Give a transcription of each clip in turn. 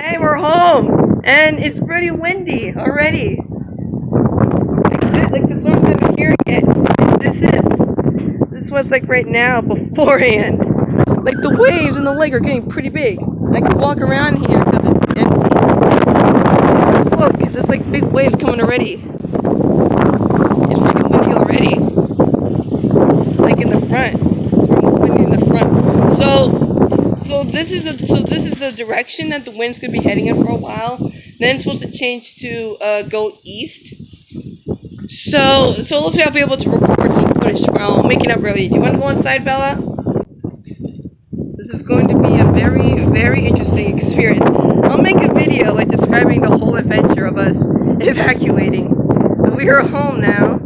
Hey, we're home, and it's pretty windy already. Like the storm's not even hearing it. And this is what's like right now beforehand. Like the waves in the lake are getting pretty big. I can walk around here because it's empty. Look, there's like big waves coming already. It's freaking windy already. Like in the front. It's freaking windy in the front. So this is the direction that the wind's gonna be heading in for a while. Then it's supposed to change to go east. So also I'll be able to record some footage tomorrow. I'll make it up early. Do you want to go inside, Bella? This is going to be a very, very interesting experience. I'll make a video like describing the whole adventure of us evacuating. But we are home now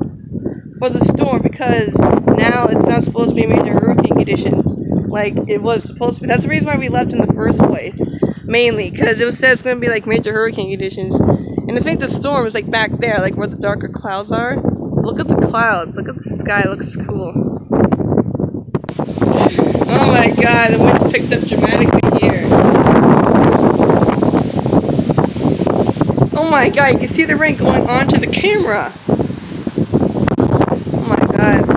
for the storm because now it's not supposed to be major hurricane conditions like it was supposed to be. That's the reason why we left in the first place, mainly because it was said it's going to be like major hurricane conditions. And I think the storm is like back there, like where the darker clouds are. Look at the clouds. Look at the sky. It looks cool. Oh my god, the wind's picked up dramatically here. Oh my god, you can see the rain going onto the camera. Oh my god.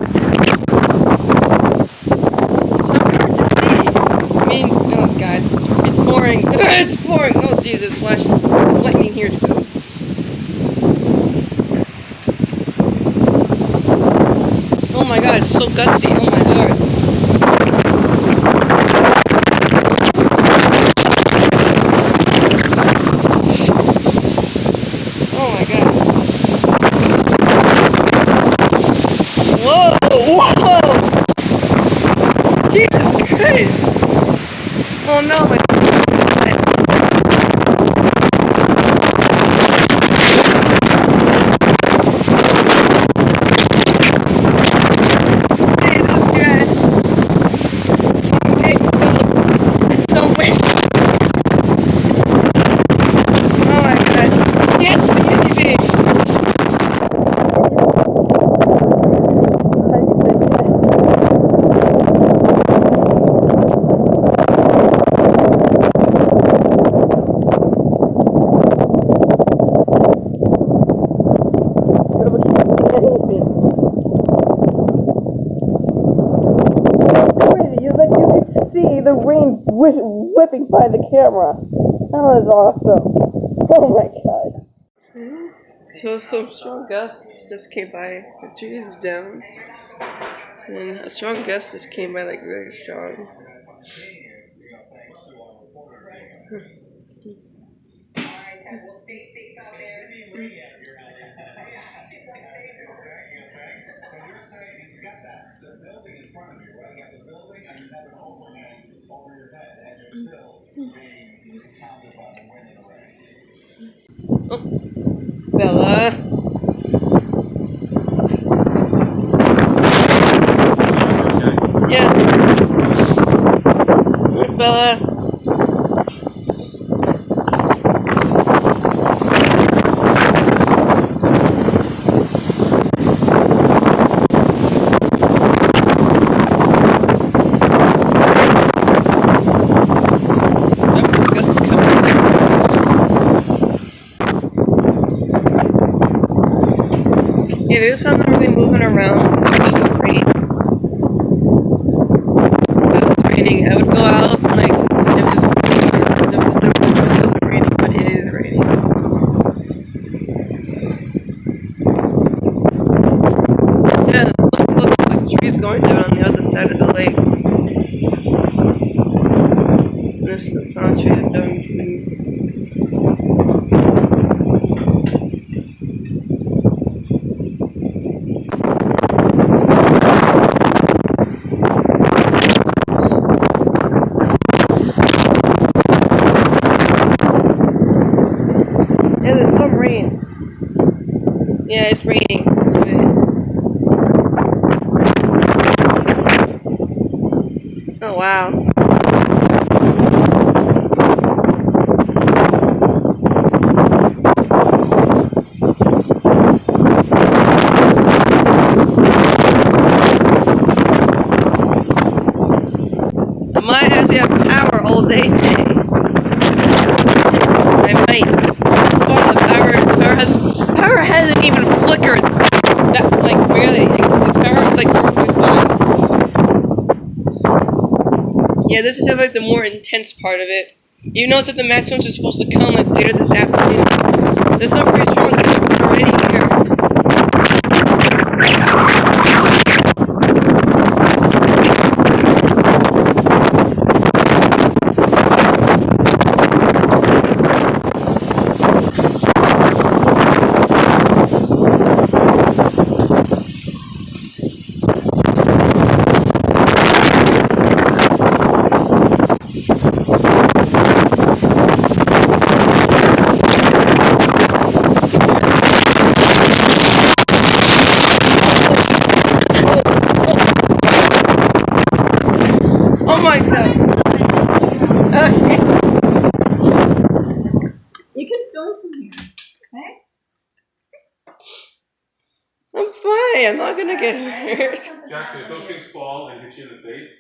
Oh god, it's pouring. It's pouring. Oh Jesus, flash. There's lightning here too. Oh my god, it's so gusty. Oh my lord. Oh my god. Whoa! Whoa! Jesus Christ! Oh no, my God. It's so windy. Oh my god. I can't see anything. The rain whipping by the camera. That was awesome. Oh my god. So some strong gusts just came by. The tree is down. And a strong gust just came by like really strong. Oh, Bella. Yeah. Bella. Yeah, they just found them really moving around, so it doesn't rain. If it's raining, I would go out, like, if it wasn't raining, but it is raining. Yeah, look, the tree's going down on the other side of the lake. And this is the palm tree that's down too. Yeah, there's some rain. Yeah, it's raining. Oh wow. I might actually have power all day today. Yeah, this is like the more intense part of it. You notice that the maximums are supposed to come like later this afternoon. There's some pretty strong gusts already here. Oh my god. Okay. You can film from here, okay? I'm fine. I'm not gonna get hurt. Jackson, if those things fall and hit you in the face,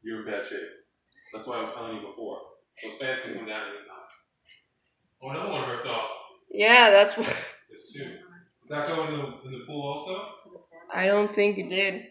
you're in bad shape. That's why I was telling you before. Those fans can come down anytime. Oh, another one ripped off. Yeah, that's what. There's two. Did that go in the pool also? I don't think it did.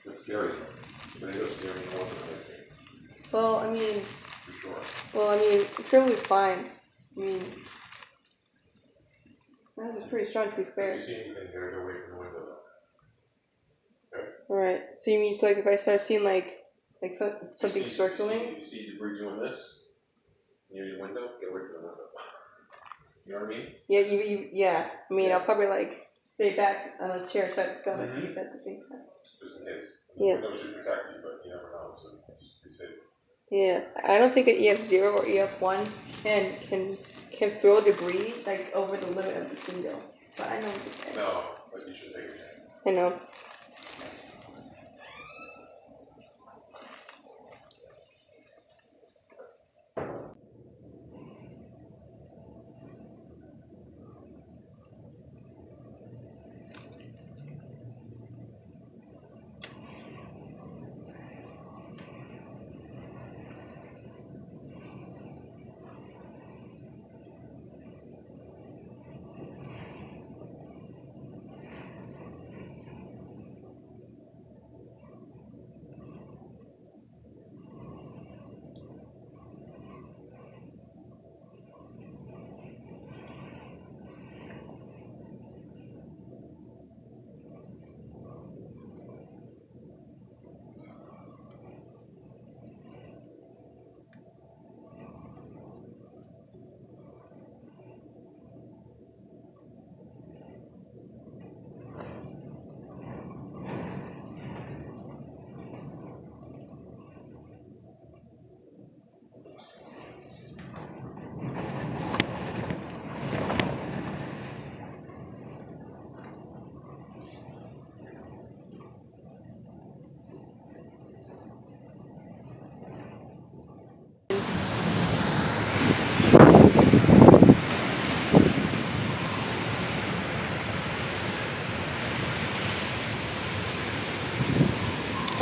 That's scary. Tornadoes scare me more than anything. Well, I mean, For sure. I'm sure we'll be fine. I mean, that was pretty strong to be fair. You see anything there, go away from the window though. Okay? Alright, so you mean it's like if I start seeing like something circling? You see debris doing this near your window, get away from the window. You know what I mean? Yeah, yeah. I mean, I'll probably like stay back on the chair, try to go and keep at the same time. Just in case. Yeah. The window should protect you, but you never know, so just be safe. Yeah, I don't think an EF0 or EF1 can throw debris like over the limit of the window. But I know you can. No, but you should take a chance. I know.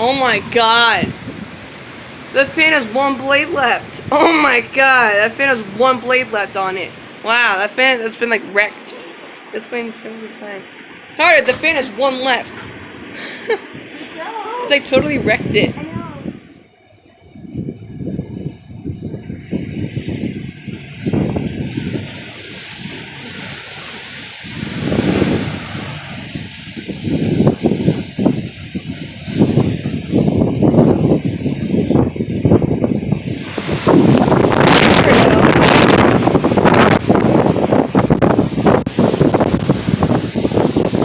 Oh my god. The fan has one blade left. Oh my god, that fan has one blade left on it. Wow, that fan has been like wrecked. This fan's gonna be fine. Carter, the fan has one left. It's like totally wrecked it. I know.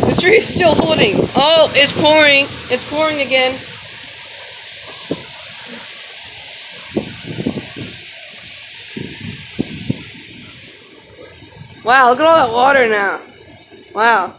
This tree is still holding. Oh, it's pouring. It's pouring again. Wow, look at all that water now. Wow.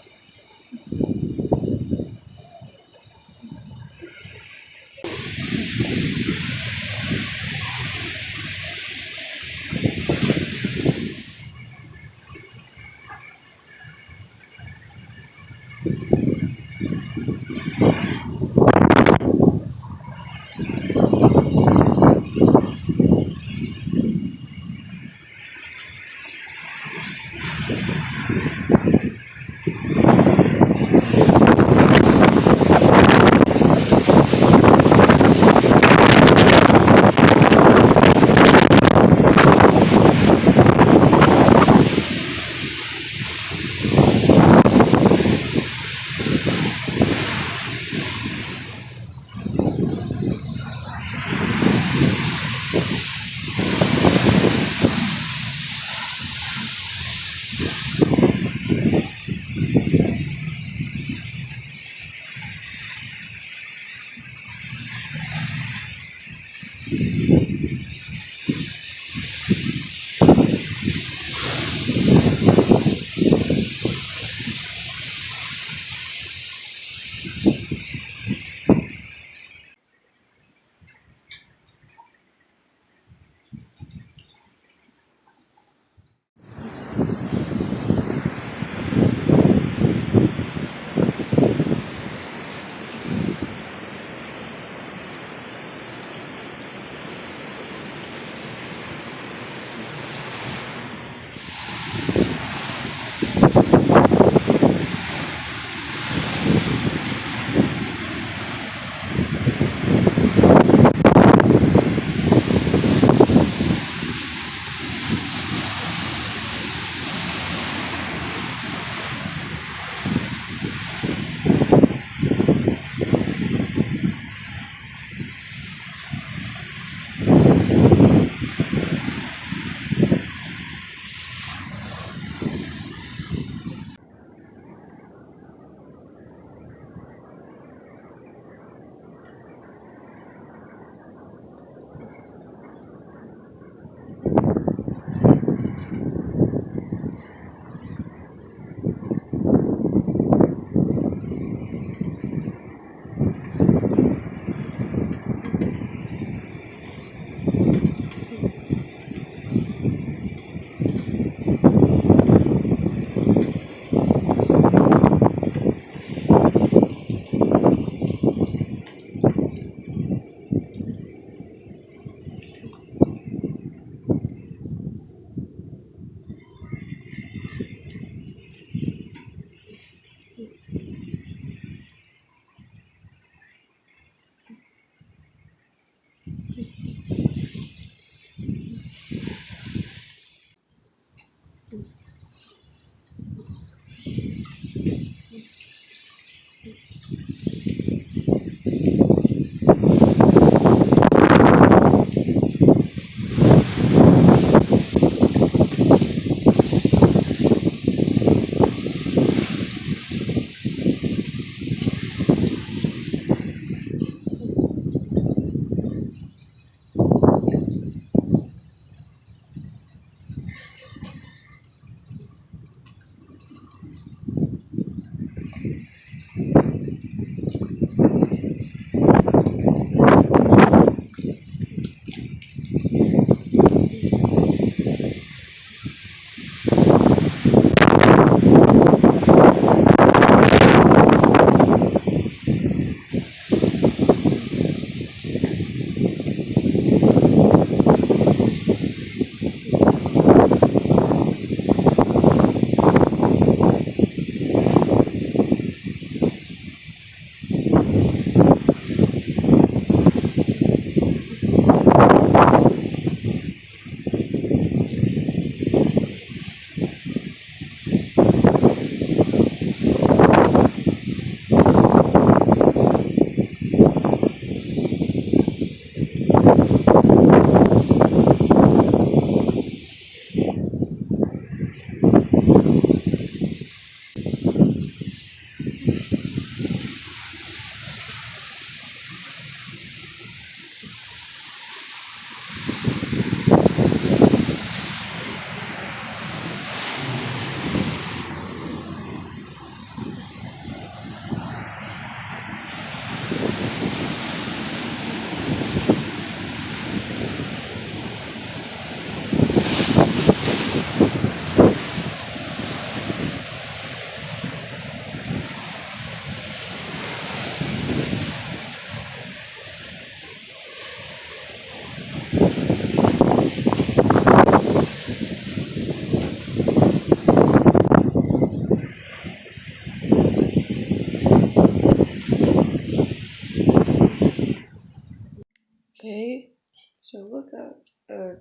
So look up a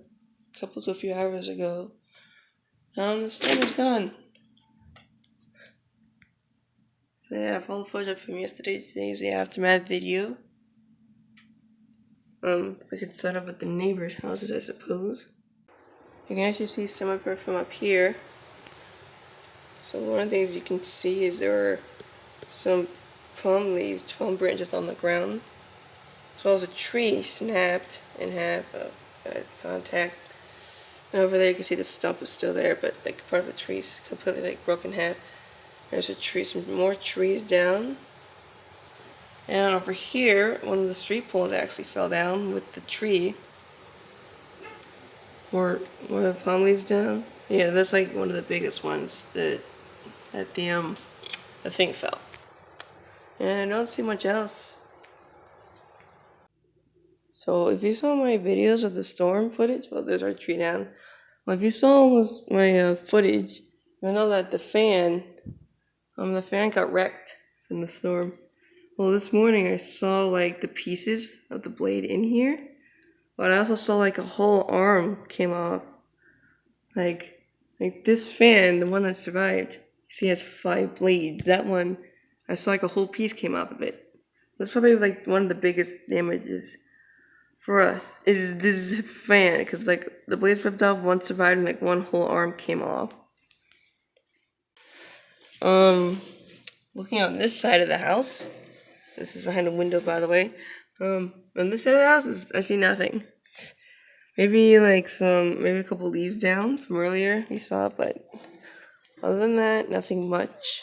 couple to a few hours ago. The storm is gone. So yeah, I have all the footage from yesterday. Today's the aftermath video. We could start off with the neighbors' houses, I suppose. You can actually see some of it from up here. So one of the things you can see is there are some palm leaves, palm branches on the ground. As well as a tree snapped in half, contact. And over there you can see the stump is still there, but like part of the tree's completely like broken in half. There's a tree, some more trees down. And over here, one of the street poles actually fell down with the tree. More palm leaves down. Yeah, that's like one of the biggest ones that the thing fell. And I don't see much else. So if you saw my videos of the storm footage, well, there's our tree down. Well, if you saw my footage, you'll know that the fan got wrecked in the storm. Well, this morning I saw like the pieces of the blade in here, but I also saw like a whole arm came off. Like this fan, the one that survived, you see has 5 blades. That one, I saw like a whole piece came off of it. That's probably like one of the biggest damages for us is this fan, because like the blades ripped off, one survived, and like one whole arm came off. Looking on this side of the house, this is behind a window, by the way. On this side of the house, I see nothing. Maybe maybe a couple leaves down from earlier we saw, but other than that, nothing much.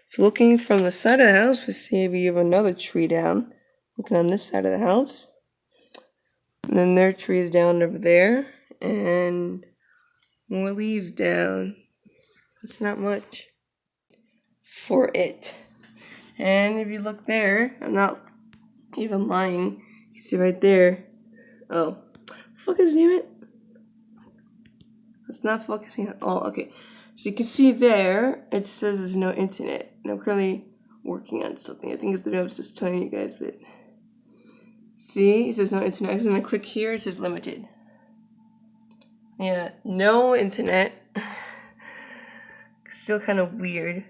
So looking from the side of the house, we see we have another tree down. Looking on this side of the house. And then their tree is down over there. And more leaves down. That's not much for it. And if you look there, I'm not even lying. You can see right there. Oh, focus, damn it. It's not focusing at all. Okay, so you can see there, it says there's no internet. And I'm currently working on something. I think it's the video I was just telling you guys, but see, it says no internet. I'm gonna click here, it says limited. Yeah, no internet. Still kind of weird.